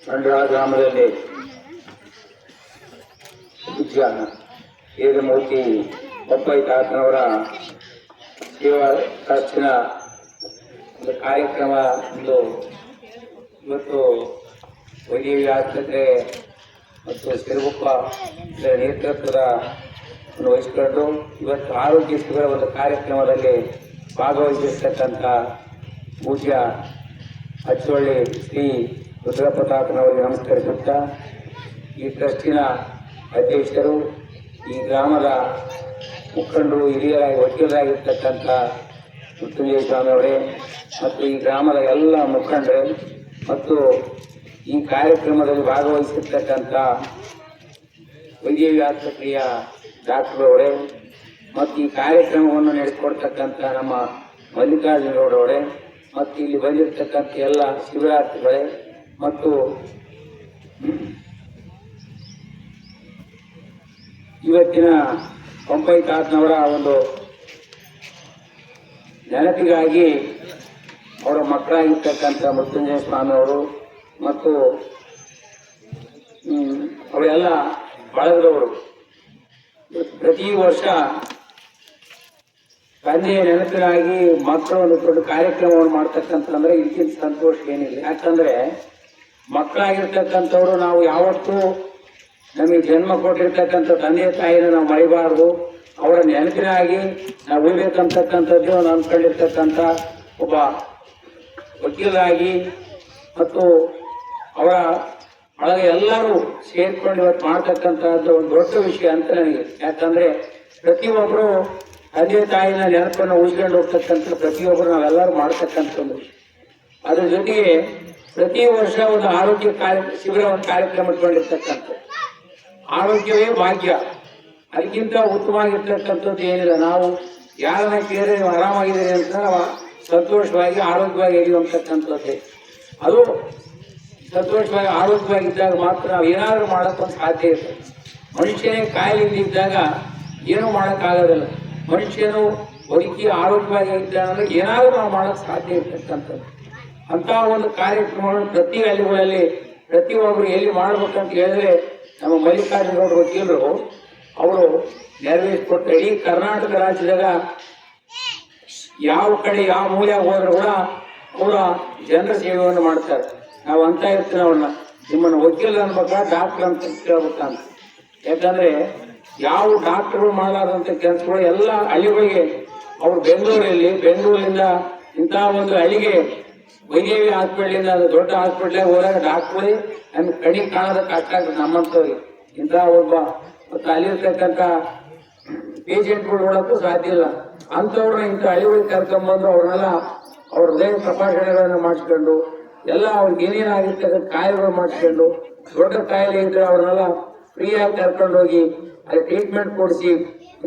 ಮಂಡ್ಯ ಗ್ರಾಮದಲ್ಲಿ ಪೂಜ್ಯ ವೇದಮೂರ್ತಿ ಬೊಪ್ಪಾಯಿ ತಾತನವರ ಸೇವಾ ಟ್ರಸ್ಟಿನ ಒಂದು ಕಾರ್ಯಕ್ರಮ ಇವತ್ತು ವೈದ್ಯಕೀಯ ಆಸ್ಪತ್ರೆ ಮತ್ತು ಸಿರುಗುಪ್ಪ ನೇತೃತ್ವದ ವಹಿಸಿಕೊಂಡು ಇವತ್ತು ಆರೋಗ್ಯ ಶಿಬಿರ ಒಂದು ಕಾರ್ಯಕ್ರಮದಲ್ಲಿ ಭಾಗವಹಿಸಿರ್ತಕ್ಕಂಥ ಪೂಜ್ಯ ಅಚ್ಚೊಳ್ಳಿ ಶ್ರೀ ರುದ್ರಪ್ಪ ತಾತನವರಿಗೆ ನಮಸ್ಕರಿಸುತ್ತಾ ಈ ಟ್ರಸ್ಟಿನ ಅಧ್ಯಕ್ಷರು, ಈ ಗ್ರಾಮದ ಮುಖಂಡರು, ಹಿರಿಯರಾಗಿ ವಕೀಲರಾಗಿರ್ತಕ್ಕಂಥ ಮೃತ್ಯುಂಜಯ ಸ್ವಾಮಿಯವರೇ ಮತ್ತು ಈ ಗ್ರಾಮದ ಎಲ್ಲ ಮುಖಂಡರೇ ಮತ್ತು ಈ ಕಾರ್ಯಕ್ರಮದಲ್ಲಿ ಭಾಗವಹಿಸಿರ್ತಕ್ಕಂಥ ವೈದ್ಯಕೀಯ ಆಸ್ಪತ್ರೆಯ ಡಾಕ್ಟರ್ ಅವರೇ ಮತ್ತು ಈ ಕಾರ್ಯಕ್ರಮವನ್ನು ನಡೆಸಿಕೊಡ್ತಕ್ಕಂಥ ನಮ್ಮ ಮಲ್ಲಿಕಾರ್ಜುನ ಗೌಡರವರೇ ಮತ್ತು ಇಲ್ಲಿ ಬಂದಿರತಕ್ಕಂಥ ಎಲ್ಲ ಶಿಬಿರಾರ್ಥಿಗಳೇ ಮತ್ತು ಇವತ್ತಿನ ಬೊಪ್ಪಾಯಿ ತಾತನವರ ಒಂದು ನೆನಪಿಗಾಗಿ ಅವರ ಮಕ್ಕಳಾಗಿರ್ತಕ್ಕಂಥ ಮೃತ್ಯುಂಜಯ ಸ್ವಾಮಿಯವರು ಮತ್ತು ಅವರೆಲ್ಲ ಬಳಗದವರು ಪ್ರತಿ ವರ್ಷ ತಂದೆಯ ನೆನಪಿಗಾಗಿ ಮಕ್ಕಳು ಒಂದು ದೊಡ್ಡ ಕಾರ್ಯಕ್ರಮವನ್ನು ಮಾಡ್ತಕ್ಕಂತಂದ್ರೆ ಇದಕ್ಕಿಂತ ಸಂತೋಷ ಏನಿಲ್ಲ. ಯಾಕಂದ್ರೆ ಮಕ್ಕಳಾಗಿರ್ತಕ್ಕಂಥವ್ರು ನಾವು ಯಾವತ್ತೂ ನಮಗೆ ಜನ್ಮ ಕೊಟ್ಟಿರ್ತಕ್ಕಂಥ ತಂದೆ ತಾಯಿನ ನಾವು ಮರಿಬಾರ್ದು. ಅವರ ನೆನಪಿನಾಗಿ ನಾವು ಉಳಿಬೇಕಂತಕ್ಕಂಥದ್ದು ನಾನು ಅಂದ್ಕೊಂಡಿರ್ತಕ್ಕಂಥ ಒಬ್ಬ ವಕೀಲರಾಗಿ ಮತ್ತು ಅವರ ಒಳಗೆ ಎಲ್ಲರೂ ಸೇರ್ಕೊಂಡು ಇವತ್ತು ಮಾಡ್ತಕ್ಕಂಥದ್ದು ಒಂದು ದೊಡ್ಡ ವಿಷಯ ಅಂತ ನನಗೆ. ಯಾಕಂದ್ರೆ ಪ್ರತಿಯೊಬ್ಬರು ತಂದೆ ತಾಯಿನ ನೆನಪನ್ನು ಉಳಿಸ್ಕೊಂಡು ಹೋಗ್ತಕ್ಕಂಥ ಪ್ರತಿಯೊಬ್ಬರು ನಾವೆಲ್ಲರೂ ಮಾಡ್ತಕ್ಕಂಥ ಒಂದು ವಿಷಯ. ಅದ್ರ ಜೊತೆಗೆ ಪ್ರತಿ ವರ್ಷ ಒಂದು ಆರೋಗ್ಯ ಶಿಬಿರ ಒಂದು ಕಾರ್ಯಕ್ರಮ ಇಟ್ಕೊಂಡಿರ್ತಕ್ಕಂಥ ಆರೋಗ್ಯವೇ ಭಾಗ್ಯ. ಅದಕ್ಕಿಂತ ಉತ್ತಮವಾಗಿರ್ತಕ್ಕಂಥದ್ದು ಏನಿಲ್ಲ. ನಾವು ಯಾರನ್ನ ಕೇಳಿದ್ರೆ ನೀವು ಆರಾಮಾಗಿದ್ದೀರಿ ಅಂತ ಸಂತೋಷವಾಗಿ ಆರೋಗ್ಯವಾಗಿ ಇರುವಂತಕ್ಕಂಥದ್ದೇ. ಅದು ಸಂತೋಷವಾಗಿ ಆರೋಗ್ಯವಾಗಿದ್ದಾಗ ಮಾತ್ರ ನಾವು ಏನಾದರೂ ಮಾಡೋಕ್ಕೊಂದು ಸಾಧ್ಯ ಇರ್ತದೆ. ಮನುಷ್ಯನೇ ಕಾಯಿಲೆಯಿಂದ ಇದ್ದಾಗ ಏನೂ ಮಾಡೋಕ್ಕಾಗೋದಿಲ್ಲ. ಮನುಷ್ಯನು ಬದುಕಿ ಆರೋಗ್ಯವಾಗಿ ಇದ್ದಾನಂದ್ರೆ ಏನಾದರೂ ನಾವು ಮಾಡೋಕ್ಕೆ ಸಾಧ್ಯ ಇರ್ತಕ್ಕಂಥದ್ದು. ಅಂತಹ ಒಂದು ಕಾರ್ಯಕ್ರಮಗಳನ್ನು ಪ್ರತಿ ಹಳ್ಳಿಗಳಲ್ಲಿ ಪ್ರತಿಯೊಬ್ಬರು ಎಲ್ಲಿ ಮಾಡ್ಬೇಕಂತ ಹೇಳಿದ್ರೆ ನಮ್ಮ ಮಲ್ಲಿಕಾರ್ಜುನ ಗೌಡ ವಕೀಲರು ಅವರು ನೆರವೇರಿಸಿಕೊಟ್ಟು ಇಡೀ ಕರ್ನಾಟಕ ರಾಜ್ಯದಾಗ ಯಾವ ಕಡೆ ಯಾವ ಮೂಲೆ ಹೋದ್ರು ಕೂಡ ಅವರ ಜನರ ಸೇವೆಯನ್ನು ಮಾಡ್ತಾರೆ. ನಾವು ಅಂತ ಇರ್ತೀವಿ ಅವ್ರನ್ನ, ನಿಮ್ಮನ್ನು ವಕೀಲರು ಅನ್ಬೇಕಾ ಡಾಕ್ಟರ್ ಅಂತ ಕೇಳ್ಬೇಕಂತ. ಯಾಕಂದ್ರೆ ಯಾವ ಡಾಕ್ಟರ್ಗಳು ಮಾಡಲಾರಂತ ಕೆಲಸಗಳು ಎಲ್ಲ ಹಳ್ಳಿಗಳಿಗೆ ಅವರು ಬೆಂಗಳೂರಿಂದ ಇಂತಹ ಒಂದು ಹಳ್ಳಿಗೆ ವೈದ್ಯಕೀಯ ಹಾಸ್ಪಿಟ್ಲಿಂದ ಅದು ದೊಡ್ಡ ಹಾಸ್ಪಿಟ್ಲಿಗೆ ಹೋದಾಗ ಡಾಕ್ಟ್ರುಗಳೇ ನಮ್ಗೆ ಕಣ್ಣಿಗೆ ಕಾಣೋದ ಕಷ್ಟ ಆಗ್ತದೆ ನಮ್ಮಂಥವ್ರಿಗೆ. ಇಂತಹ ಒಬ್ಬ ಮತ್ತು ಅಲ್ಲಿರ್ತಕ್ಕಂಥ ಪೇಷೆಂಟ್ಗಳು ನೋಡೋಕ್ಕೂ ಸಾಧ್ಯ ಇಲ್ಲ. ಅಂಥವ್ರನ್ನ ಇಂಥ ಹಳ್ಳಿಗಳಿಗೆ ಕರ್ಕೊಂಡ್ಬಂದು ಅವ್ರನ್ನೆಲ್ಲ ಅವ್ರ ಹೃದಯ ತಪಾಸಣೆಗಳನ್ನು ಮಾಡಿಸ್ಕೊಂಡು ಎಲ್ಲ ಅವ್ರಿಗೆ ಏನೇನಾಗಿರ್ತಕ್ಕಂಥ ಕಾಯಿಲೆಗಳು ಮಾಡಿಸ್ಕೊಂಡು ದೊಡ್ಡ ಕಾಯಿಲೆ ಇದ್ರೆ ಅವ್ರನ್ನೆಲ್ಲ ಫ್ರೀಯಾಗಿ ಕರ್ಕೊಂಡೋಗಿ ಅಲ್ಲಿ ಟ್ರೀಟ್ಮೆಂಟ್ ಕೊಡಿಸಿ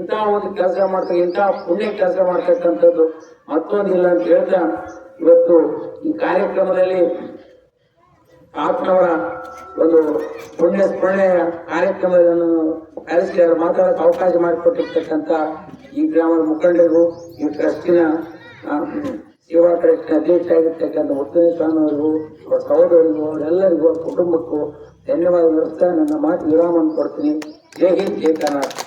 ಇಂತಹ ಒಂದು ಕೆಲಸ ಮಾಡ್ತಾರೆ. ಇಂತಹ ಪುಣ್ಯ ಕೆಲಸ ಮಾಡ್ತಕ್ಕಂಥದ್ದು ಮತ್ತೊಂದಿಲ್ಲ ಅಂತ ಹೇಳ್ತಾ ಇವತ್ತು ಈ ಕಾರ್ಯಕ್ರಮದಲ್ಲಿ ತಾತನವರ ಒಂದು ಪುಣ್ಯ ಸ್ಮರಣೆಯ ಕಾರ್ಯಕ್ರಮವನ್ನು ಕರೆಸಿ ಮಾತಾಡೋಕೆ ಅವಕಾಶ ಮಾಡಿಕೊಟ್ಟಿರ್ತಕ್ಕಂಥ ಈ ಗ್ರಾಮದ ಮುಖಂಡರಿಗೂ ಈ ಟ್ರಸ್ಟಿನ ಸೇವಾ ಟ್ರಸ್ಟ್ನ ಅಧ್ಯಕ್ಷ ಆಗಿರ್ತಕ್ಕಂಥ ಮುತ್ತುಂಜಯ ಸ್ವಾಮಿಯವರಿಗೂ ಅವರ ಸಹೋದರಿಗೂ ಅವರೆಲ್ಲರಿಗೂ ಕುಟುಂಬಕ್ಕೂ ಧನ್ಯವಾದ ವ್ಯವಸ್ಥೆ ನನ್ನ ಮಾತು ವಿರಾಮವನ್ನು ಕೊಡ್ತೀನಿ. ಜೈ ಹಿಂದ್, ಜೈ ಕರ್ನಾಟಕ.